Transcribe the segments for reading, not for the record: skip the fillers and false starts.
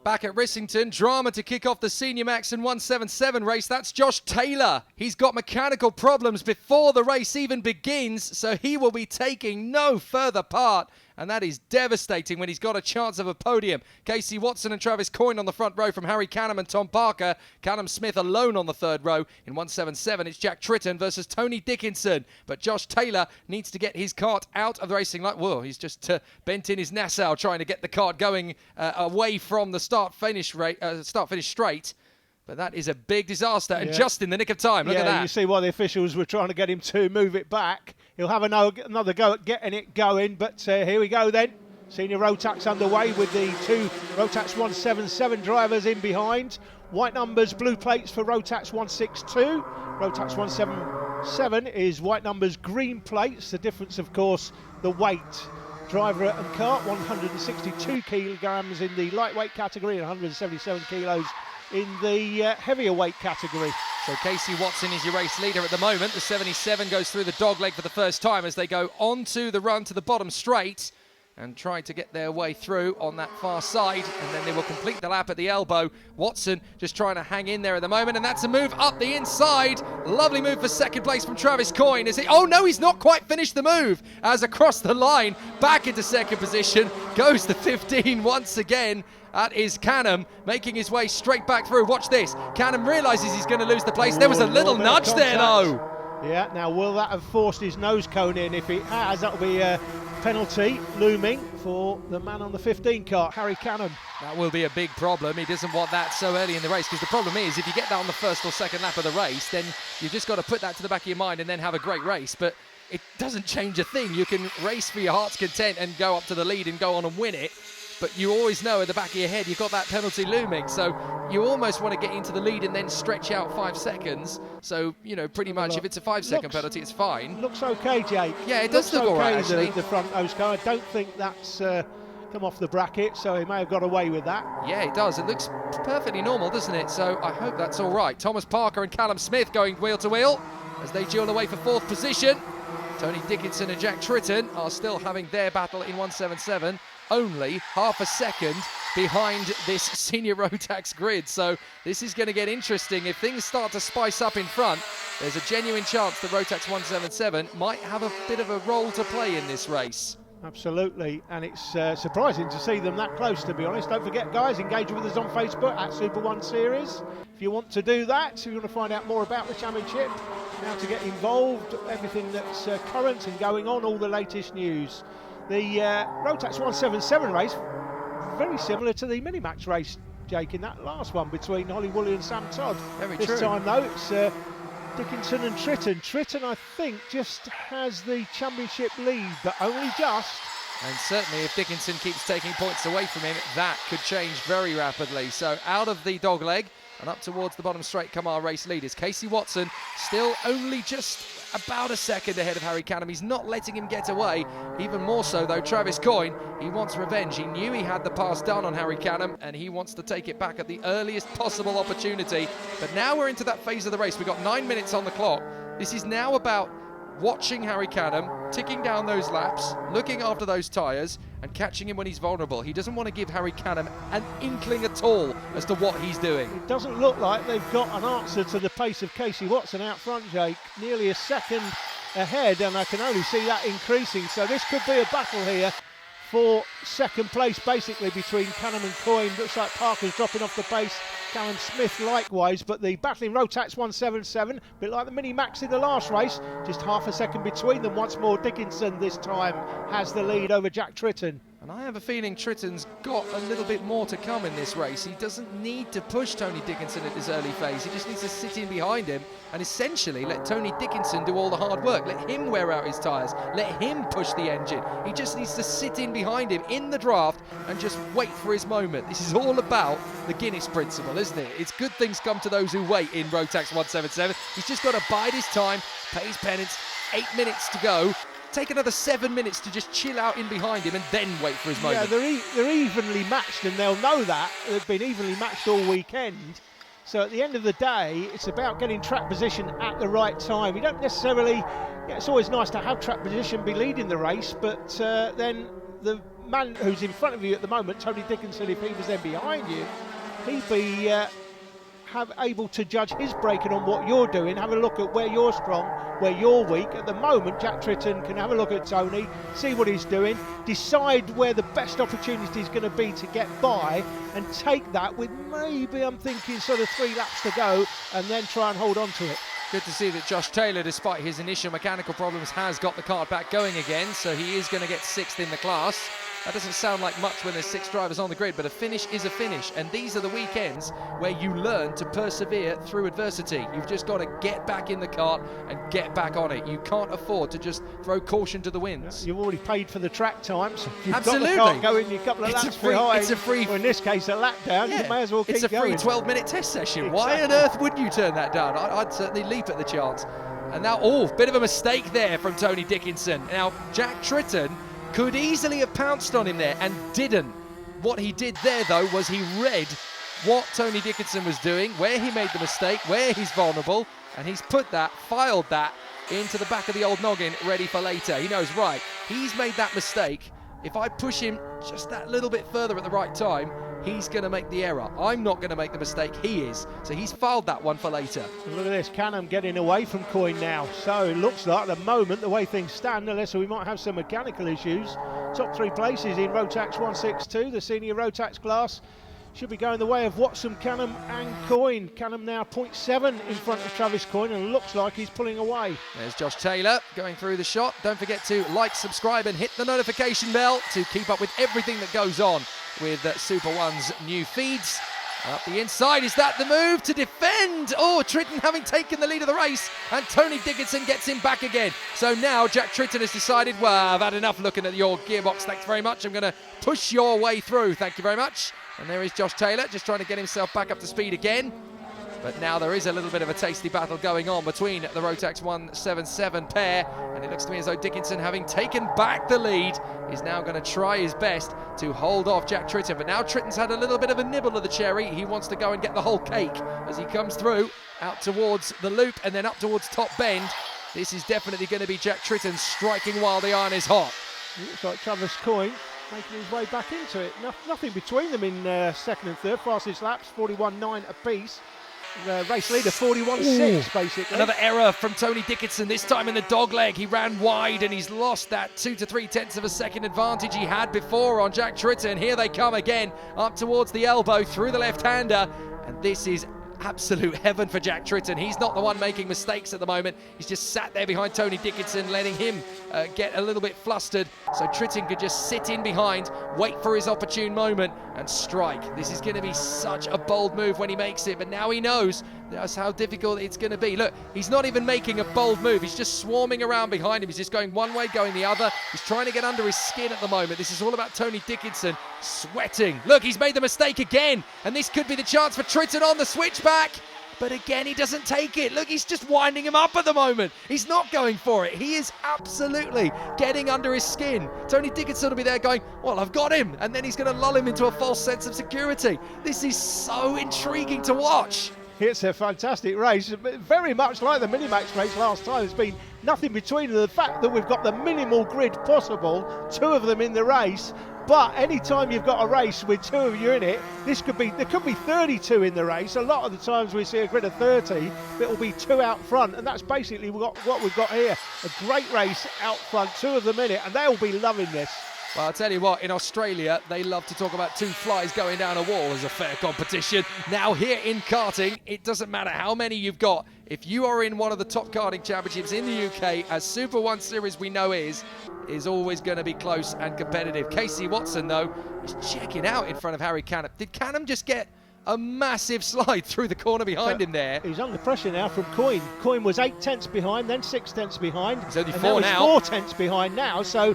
Back at Rissington, drama to kick off the Senior Max and 177 race. That's Josh Taylor. He's got mechanical problems before the race even begins, so he will be taking no further part. And that is devastating when he's got a chance of a podium. Casey Watson and Travis Coyne on the front row from Harry Canham and Tom Parker. Callum Smith alone on the third row. In 177, it's Jack Tritton versus Tony Dickinson. But Josh Taylor needs to get his kart out of the racing line. Whoa, he's just bent in his Nassau trying to get the kart going away from the start-finish straight. But that is a big disaster, and just in the nick of time. Look at that. You see why the officials were trying to get him to move it back. He'll have another go at getting it going, but here we go then. Senior Rotax underway with the two Rotax 177 drivers in behind. White numbers, blue plates for Rotax 162. Rotax 177 is white numbers, green plates. The difference, of course, the weight. Driver and kart, 162 kilograms in the lightweight category and 177 kilos in the heavier weight category. So Casey Watson is your race leader at the moment. The 77 goes through the dogleg for the first time as they go onto the run to the bottom straight and try to get their way through on that far side, and then they will complete the lap at the elbow. Watson just trying to hang in there at the moment, and that's a move up the inside. Lovely move for second place from Travis Coyne. Oh no, he's not quite finished the move, as across the line, back into second position, goes the 15 once again. That is Canham making his way straight back through. Watch this. Canham realises he's going to lose the place. There was a little nudge there though. Yeah, now will that have forced his nose cone in? If it has, that'll be a penalty looming for the man on the 15 kart, Harry Canham. That will be a big problem. He doesn't want that so early in the race, because the problem is if you get that on the first or second lap of the race, then you've just got to put that to the back of your mind and then have a great race. But it doesn't change a thing. You can race for your heart's content and go up to the lead and go on and win it. But you always know at the back of your head you've got that penalty looming, so you almost want to get into the lead and then stretch out 5 seconds. So, you know, pretty much if it's a 5-second penalty, it's fine. Looks okay, Jake. Yeah, it does look all right, actually. The front nose car. I don't think that's come off the bracket, so he may have got away with that. Yeah, it does. It looks perfectly normal, doesn't it? So I hope that's all right. Thomas Parker and Callum Smith going wheel to wheel as they duel away for 4th position. Tony Dickinson and Jack Tritton are still having their battle in 177. Only half a second behind this senior Rotax grid. So this is going to get interesting. If things start to spice up in front, there's a genuine chance that Rotax 177 might have a bit of a role to play in this race. Absolutely, and it's surprising to see them that close, to be honest. Don't forget, guys, engage with us on Facebook at Super One Series. If you want to do that, if you want to find out more about the championship, how to get involved, everything that's current and going on, all the latest news. The Rotax 177 race, very similar to the Minimax race, Jake, in that last one between Holly Woolley and Sam Todd. Very this true. time, though, it's Dickinson and Tritton. Tritton, I think, just has the championship lead, but only just. And certainly if Dickinson keeps taking points away from him, that could change very rapidly. So out of the dogleg and up towards the bottom straight come our race leaders. Casey Watson still only just about a second ahead of Harry Canham. He's not letting him get away. Even more so though, Travis Coyne, he wants revenge. He knew he had the pass done on Harry Canham and he wants to take it back at the earliest possible opportunity. But now we're into that phase of the race. We've got 9 minutes on the clock. This is now about watching Harry Canham, ticking down those laps, looking after those tyres and catching him when he's vulnerable. He doesn't want to give Harry Canham an inkling at all as to what he's doing. It doesn't look like they've got an answer to the pace of Casey Watson out front, Jake. Nearly a second ahead, and I can only see that increasing. So this could be a battle here for second place, basically, between Canham and Coyne. Looks like Parker's dropping off the pace. Callum Smith likewise, but the battling Rotax 177, a bit like the Mini Max in the last race, just half a second between them. Once more, Dickinson this time has the lead over Jack Tritton. And I have a feeling Tritton's got a little bit more to come in this race. He doesn't need to push Tony Dickinson at this early phase. He just needs to sit in behind him and essentially let Tony Dickinson do all the hard work. Let him wear out his tyres. Let him push the engine. He just needs to sit in behind him in the draft and just wait for his moment. This is all about the Guinness principle, isn't it? It's good things come to those who wait in Rotax 177. He's just got to bide his time, pay his penance. 8 minutes to go. Take another 7 minutes to just chill out in behind him and then wait for his moment. Yeah, they're evenly matched, and they'll know that. They've been evenly matched all weekend. So at the end of the day, it's about getting track position at the right time. You don't necessarily... Yeah, it's always nice to have track position, be leading the race, but then the man who's in front of you at the moment, Tony Dickinson, if he was then behind you, he'd be able to judge his braking on what you're doing, have a look at where you're strong, where you're weak. At the moment, Jack Tritton can have a look at Tony, see what he's doing, decide where the best opportunity is going to be to get by, and take that with maybe, I'm thinking, sort of 3 laps to go, and then try and hold on to it. Good to see that Josh Taylor, despite his initial mechanical problems, has got the car back going again, so he is going to get 6th in the class. That doesn't sound like much when there's 6 drivers on the grid, but a finish is a finish, and these are the weekends where you learn to persevere through adversity. You've just got to get back in the kart and get back on it. You can't afford to just throw caution to the winds. You've already paid for the track times. You've Absolutely. got the car going, you're a couple of laps behind. It's a free, or in this case, a lap down. yeah, You may as well keep going. It's a free 12-minute test session. Exactly. Why on earth wouldn't you turn that down? I'd certainly leap at the chance. And now, bit of a mistake there from Tony Dickinson. Now, Jack Tritton could easily have pounced on him there and didn't. What he did there, though, was he read what Tony Dickinson was doing, where he made the mistake, where he's vulnerable, and he's filed that into the back of the old noggin, ready for later. He knows, right, he's made that mistake. If I push him just that little bit further at the right time, he's going to make the error. I'm not going to make the mistake, he is. So he's filed that one for later. Look at this, Canham getting away from Coyne now. So it looks like at the moment, the way things stand, unless we might have some mechanical issues, top 3 places in Rotax 162, the senior Rotax class, should be going the way of Watson, Canham and Coyne. Canham now 0.7 in front of Travis Coyne, and looks like he's pulling away. There's Josh Taylor going through the shot. Don't forget to like, subscribe and hit the notification bell to keep up with everything that goes on with Super One's new feeds. Up the inside, is that the move to defend? Tritton having taken the lead of the race, and Tony Dickinson gets him back again. So now Jack Tritton has decided, well, I've had enough looking at your gearbox, thanks very much. I'm going to push your way through, thank you very much. And there is Josh Taylor, just trying to get himself back up to speed again. But now there is a little bit of a tasty battle going on between the Rotax 177 pair, and it looks to me as though Dickinson, having taken back the lead, is now going to try his best to hold off Jack Tritton. But now Tritton's had a little bit of a nibble of the cherry. He wants to go and get the whole cake as he comes through out towards the loop and then up towards top bend. This is definitely going to be Jack Tritton striking while the iron is hot. It looks like Travis Coyne making his way back into it. Nothing between them in second and third. Fastest laps, 41.9 apiece. The race leader, 41.6 basically. Another error from Tony Dickinson, this time in the dogleg. He ran wide and he's lost that 2 to 3 tenths of a second advantage he had before on Jack Tritton. Here they come again, up towards the elbow, through the left-hander. And this is absolute heaven for Jack Tritton. He's not the one making mistakes at the moment. He's just sat there behind Tony Dickinson, letting him get a little bit flustered. So Tritton could just sit in behind, wait for his opportune moment and strike. This is going to be such a bold move when he makes it, but now he knows that's how difficult it's going to be. Look, he's not even making a bold move. He's just swarming around behind him. He's just going one way, going the other. He's trying to get under his skin at the moment. This is all about Tony Dickinson sweating. Look, he's made the mistake again, and this could be the chance for Tritton on the switchback. But again, he doesn't take it. Look, he's just winding him up at the moment. He's not going for it. He is absolutely getting under his skin. Tony Dickinson will be there going, well, I've got him. And then he's going to lull him into a false sense of security. This is so intriguing to watch. It's a fantastic race, very much like the Minimax race last time. There's been nothing between them. The fact that we've got the minimal grid possible, 2 of them in the race, but anytime you've got a race with 2 of you in it, there could be 32 in the race. A lot of the times we see a grid of 30, it will be 2 out front, and that's basically what we've got here. A great race out front, 2 of them in it, and they'll be loving this. Well, I'll tell you what, in Australia, they love to talk about 2 flies going down a wall as a fair competition. Now here in karting, it doesn't matter how many you've got. If you are in one of the top karting championships in the UK, as Super 1 Series we know is always going to be close and competitive. Casey Watson, though, is checking out in front of Harry Canham. Did Canham just get a massive slide through the corner behind him there? He's under pressure now from Coyne. Coyne was 8 tenths behind, then 6 tenths behind. He's only 4 now. 4 tenths behind now, so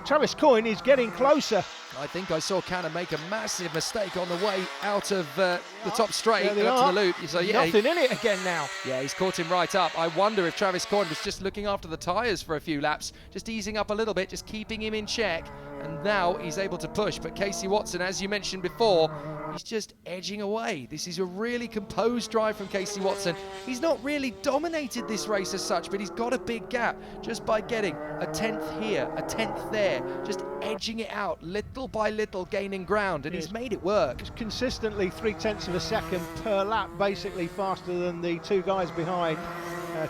Travis Coyne is getting closer. I think I saw Canham make a massive mistake on the way out of the top straight up to the loop. So yeah, nothing in it again now. Yeah, he's caught him right up. I wonder if Travis Coyne was just looking after the tyres for a few laps, just easing up a little bit, just keeping him in check. And now he's able to push. But Casey Watson, as you mentioned before, he's just edging away. This is a really composed drive from Casey Watson. He's not really dominated this race as such, but he's got a big gap just by getting a 10th here, a 10th there, just edging it out little by little, gaining ground, and he's made it work. It's consistently 0.3 of a second per lap, basically faster than the two guys behind.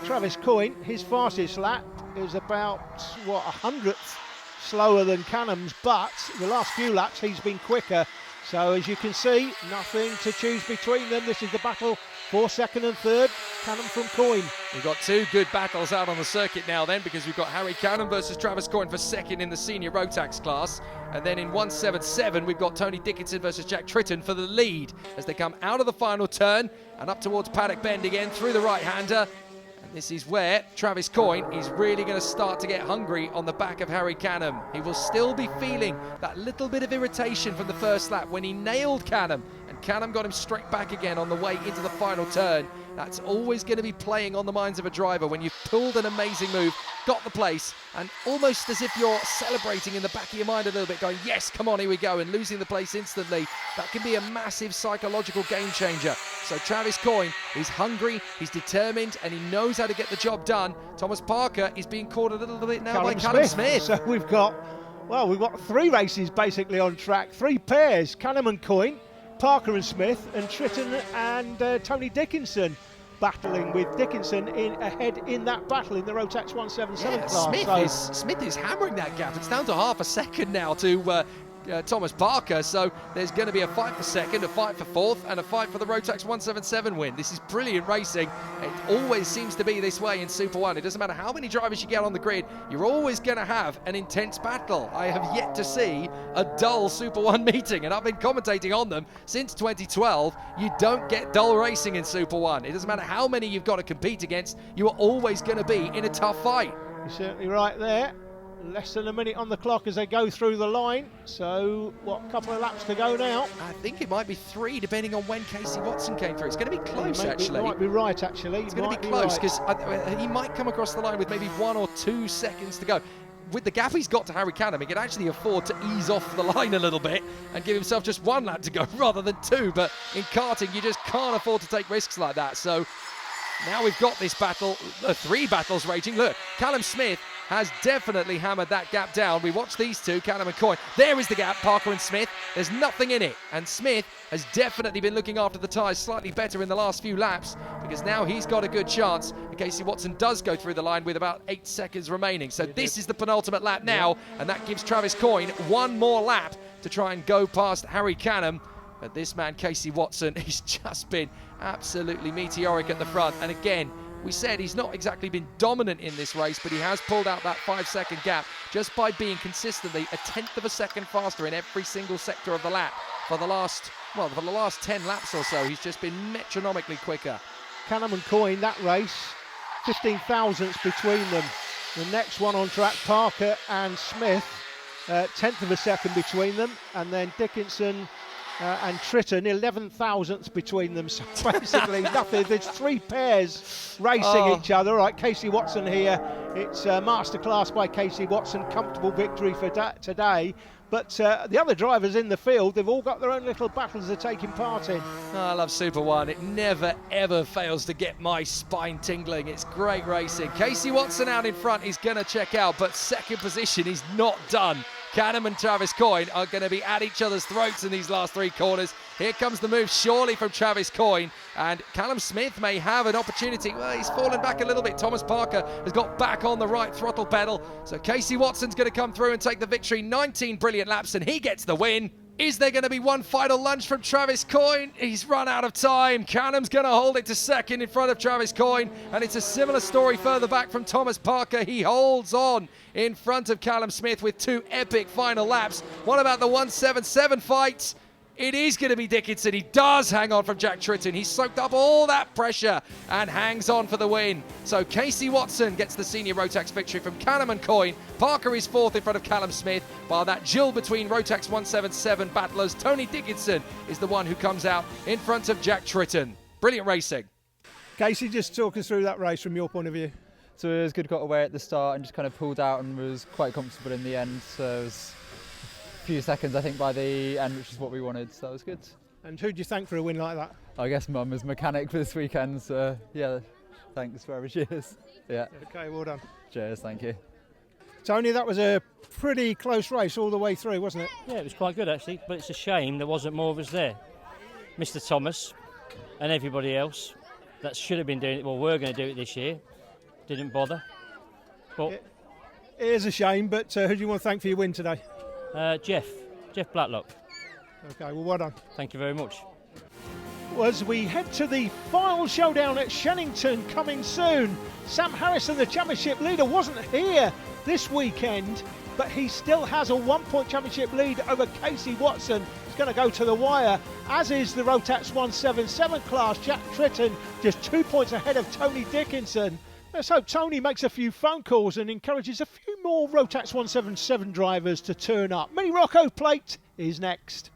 Travis Coyne, his fastest lap is about, what, 100th slower than Cannon's, but the last few laps he's been quicker. So as you can see, nothing to choose between them. This is the battle for second and third. Cannon from Coyne. We've got two good battles out on the circuit now then, because we've got Harry Cannon versus Travis Coyne for second in the senior Rotax class. And then in 177, we've got Tony Dickinson versus Jack Tritton for the lead as they come out of the final turn and up towards Paddock Bend again through the right-hander. This is where Travis Coyne is really going to start to get hungry on the back of Harry Canham. He will still be feeling that little bit of irritation from the first lap when he nailed Canham, and Canham got him straight back again on the way into the final turn. That's always going to be playing on the minds of a driver when you've pulled an amazing move, got the place, and almost as if you're celebrating in the back of your mind a little bit, going, yes, come on, here we go, and losing the place instantly. That can be a massive psychological game changer. So Travis Coyne is hungry, he's determined, and he knows how to get the job done. Thomas Parker is being caught a little bit now by Callum Smith. So we've got three races basically on track, three pairs, Canham and Coyne, Parker and Smith, and Tritton and Tony Dickinson battling, with Dickinson ahead in that battle in the Rotax 177 class. Smith is hammering that gap. It's down to half a second now to Thomas Parker, so there's going to be a fight for second, a fight for fourth, and a fight for the Rotax 177 win. This is brilliant racing. It always seems to be this way in Super 1. It doesn't matter how many drivers you get on the grid, you're always going to have an intense battle. I have yet to see a dull Super 1 meeting, and I've been commentating on them since 2012. You don't get dull racing in Super 1. It doesn't matter how many you've got to compete against, you are always going to be in a tough fight. You're certainly right there. Less than a minute on the clock as they go through the line. So, what, a couple of laps to go now? I think it might be 3, depending on when Casey Watson came through. It's going to be close, actually. You might be right, actually. It's going to be close, because he might come across the line with maybe 1 or 2 seconds to go. With the gap he's got to Harry Canham, he can actually afford to ease off the line a little bit and give himself just 1 lap to go rather than 2. But in karting, you just can't afford to take risks like that. So now we've got this battle, 3 battles raging. Look, Callum Smith has definitely hammered that gap down. We watch these two, Canham and Coyne. There is the gap, Parker and Smith. There's nothing in it. And Smith has definitely been looking after the tyres slightly better in the last few laps, because now he's got a good chance. And Casey Watson does go through the line with about 8 seconds remaining. So this is the penultimate lap now, and that gives Travis Coyne 1 more lap to try and go past Harry Canham. But this man, Casey Watson, he's just been absolutely meteoric at the front. And again, we said he's not exactly been dominant in this race, but he has pulled out that 5-second gap just by being consistently a 10th of a second faster in every single sector of the lap. For the last 10 laps or so, he's just been metronomically quicker. Canham and Coyne, that race, 15 thousandths between them. The next one on track, Parker and Smith, 10th of a second between them, and then Dickinson and Tritton, 11 thousandths between them. So basically nothing. There's 3 pairs racing each other. Right, Casey Watson here. It's a masterclass by Casey Watson. Comfortable victory for today. But the other drivers in the field, they've all got their own little battles they're taking part in. Oh, I love Super 1. It never, ever fails to get my spine tingling. It's great racing. Casey Watson out in front is going to check out, but second position is not done. Canham and Travis Coyne are going to be at each other's throats in these last 3 corners. Here comes the move surely from Travis Coyne, and Callum Smith may have an opportunity. Well, he's fallen back a little bit. Thomas Parker has got back on the right throttle pedal. So Casey Watson's going to come through and take the victory. 19 brilliant laps, and he gets the win. Is there going to be one final lunge from Travis Coyne? He's run out of time. Canham's going to hold it to second in front of Travis Coyne, and it's a similar story further back from Thomas Parker. He holds on in front of Callum Smith with 2 epic final laps. What about the 177 fight? It is going to be Dickinson. He does hang on from Jack Tritton. He's soaked up all that pressure and hangs on for the win. So Casey Watson gets the senior Rotax victory from Canham and Coyne. Parker is 4th in front of Callum Smith, while that duel between Rotax 177 battlers, Tony Dickinson, is the one who comes out in front of Jack Tritton. Brilliant racing. Casey, just talk us through that race from your point of view. So it was good, got away at the start and just kind of pulled out and was quite comfortable in the end. So it was few seconds I think by the end, which is what we wanted, so that was good. And who do you thank for a win like that? I guess Mum was mechanic for this weekend, so yeah, thanks wherever she is. Yeah. Okay, well done. Cheers, thank you. Tony, that was a pretty close race all the way through, wasn't it? Yeah, it was quite good actually, but it's a shame there wasn't more of us there. Mr. Thomas and everybody else that should have been doing it, well, we're going to do it this year, didn't bother. But It is a shame, but who do you want to thank for your win today? Jeff Blacklock, Okay, well done. thank you very much. As we head to the final showdown at Rissington coming soon. Sam Harrison, the championship leader, wasn't here this weekend, but he still has a 1-point championship lead over Casey Watson. He's going to go to the wire, as is the Rotax 177 class. Jack Tritton just 2 points ahead of Tony Dickinson. Let's hope Tony makes a few phone calls and encourages a few more Rotax 177 drivers to turn up. Mini Rocco Plate is next.